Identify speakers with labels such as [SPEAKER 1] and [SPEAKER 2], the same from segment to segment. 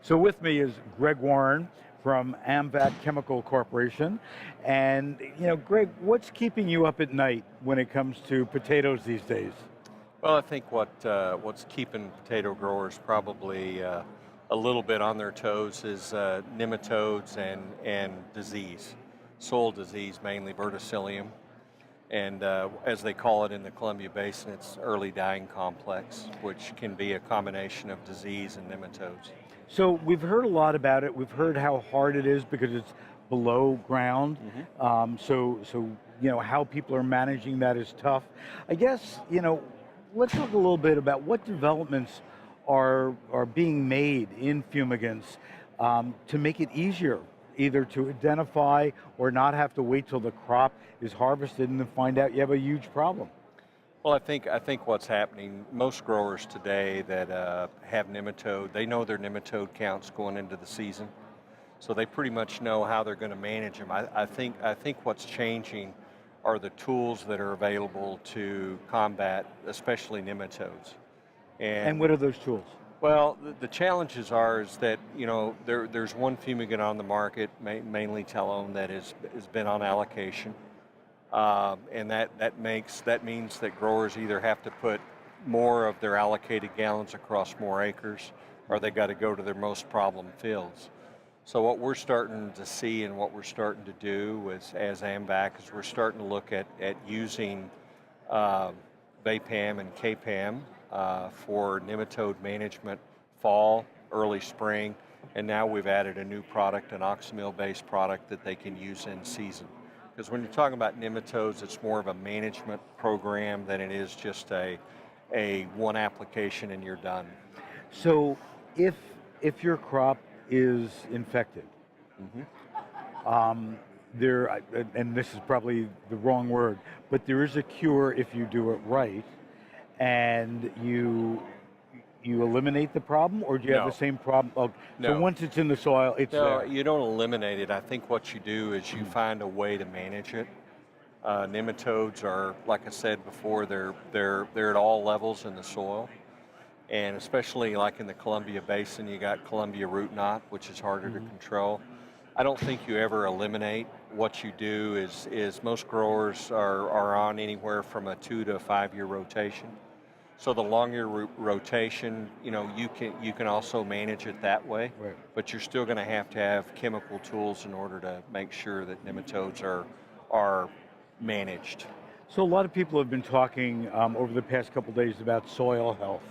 [SPEAKER 1] So with me is Greg Warren from AMVAC Chemical Corporation. And, Greg, what's keeping you up at night when it comes to potatoes these days?
[SPEAKER 2] Well, I think what's keeping potato growers probably a little bit on their toes is nematodes and disease, soil disease, mainly verticillium, and as they call it in the Columbia Basin, it's early dying complex, which can be a combination of disease and nematodes.
[SPEAKER 1] So we've heard a lot about it. We've heard how hard it is because it's below ground. How people are managing that is tough. I guess, let's talk a little bit about what developments are being made in fumigants to make it easier, either to identify or not have to wait till the crop is harvested and then find out you have a huge problem.
[SPEAKER 2] Well, I think what's happening, most growers today that have nematode, they know their nematode counts going into the season, so they pretty much know how they're going to manage them. I think what's changing are the tools that are available to combat, especially nematodes.
[SPEAKER 1] And what are those tools?
[SPEAKER 2] Well, the challenges are is that there's one fumigant on the market, mainly Telone, that has been on allocation. And that means that growers either have to put more of their allocated gallons across more acres, or they got to go to their most problem fields. So what we're starting to see and what we're starting to do as AMVAC is we're starting to look at using VAPAM and KPAM for nematode management fall, early spring, and now we've added a new product, an oxymel-based product that they can use in season. Because when you're talking about nematodes, it's more of a management program than it is just a one application and you're done.
[SPEAKER 1] So if your crop is infected, and this is probably the wrong word, but there is a cure if you do it right, and you eliminate the problem, or do you have the same problem? Oh,
[SPEAKER 2] no.
[SPEAKER 1] So once it's in the soil, it's
[SPEAKER 2] no,
[SPEAKER 1] there.
[SPEAKER 2] you don't eliminate it. I think what you do is you find a way to manage it. Nematodes are, like I said before, they're at all levels in the soil, and especially like in the Columbia Basin, you got Columbia root knot, which is harder to control. I don't think you ever eliminate. What you do is most growers are on anywhere from a 2 to 5 year rotation. So the longer rotation, you can also manage it that way,
[SPEAKER 1] Right.
[SPEAKER 2] but you're still going to have chemical tools in order to make sure that nematodes are managed.
[SPEAKER 1] So a lot of people have been talking over the past couple days about soil health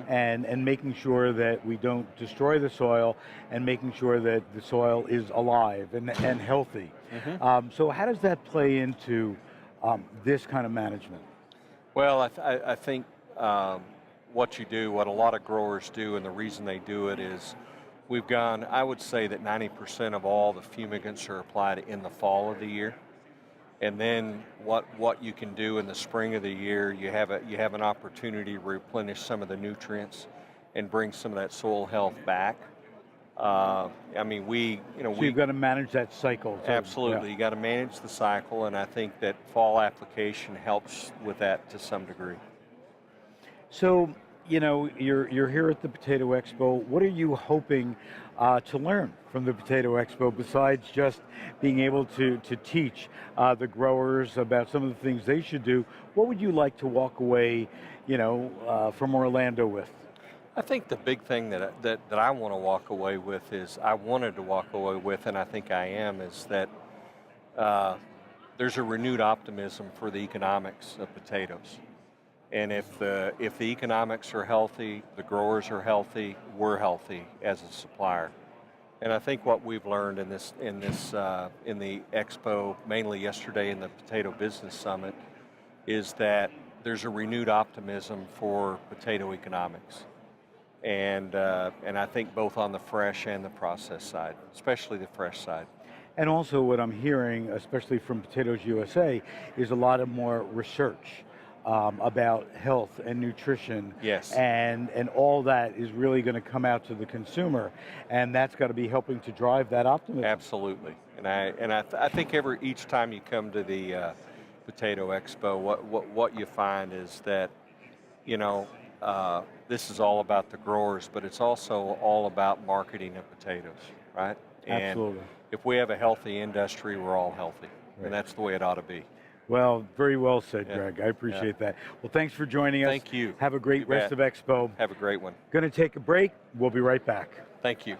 [SPEAKER 1] and making sure that we don't destroy the soil and making sure that the soil is alive and healthy. So how does that play into this kind of management?
[SPEAKER 2] Well, I think what a lot of growers do, and the reason they do it is I would say that 90% of all the fumigants are applied in the fall of the year. And then what you can do in the spring of the year, you have an opportunity to replenish some of the nutrients and bring some of that soil health back. So
[SPEAKER 1] you've got to manage that cycle.
[SPEAKER 2] Absolutely, You got to manage the cycle, and I think that fall application helps with that to some degree.
[SPEAKER 1] So, you're here at the Potato Expo. What are you hoping to learn from the Potato Expo besides just being able to teach the growers about some of the things they should do? What would you like to walk away, from Orlando with?
[SPEAKER 2] I think the big thing that I want to walk away with and I think I am, is that there's a renewed optimism for the economics of potatoes. And if the economics are healthy, the growers are healthy, we're healthy as a supplier. And I think what we've learned in the Expo, mainly yesterday in the Potato Business Summit, is that there's a renewed optimism for potato economics. And I think both on the fresh and the processed side, especially the fresh side.
[SPEAKER 1] And also what I'm hearing, especially from Potatoes USA, is a lot of more research about health and nutrition.
[SPEAKER 2] Yes.
[SPEAKER 1] And all that is really going to come out to the consumer, and that's got to be helping to drive that optimism.
[SPEAKER 2] Absolutely. And I think each time you come to the Potato Expo, what you find is that this is all about the growers, but it's also all about marketing of potatoes, right? And
[SPEAKER 1] Absolutely.
[SPEAKER 2] if we have a healthy industry, we're all healthy.
[SPEAKER 1] Right.
[SPEAKER 2] And that's the way it ought to be.
[SPEAKER 1] Well, very well said,
[SPEAKER 2] Yeah.
[SPEAKER 1] Greg. I appreciate that. Well, thanks for joining us.
[SPEAKER 2] Thank you.
[SPEAKER 1] Have a great
[SPEAKER 2] You
[SPEAKER 1] rest
[SPEAKER 2] bet.
[SPEAKER 1] of Expo.
[SPEAKER 2] Have a great one.
[SPEAKER 1] Going to take a break. We'll be right back.
[SPEAKER 2] Thank you.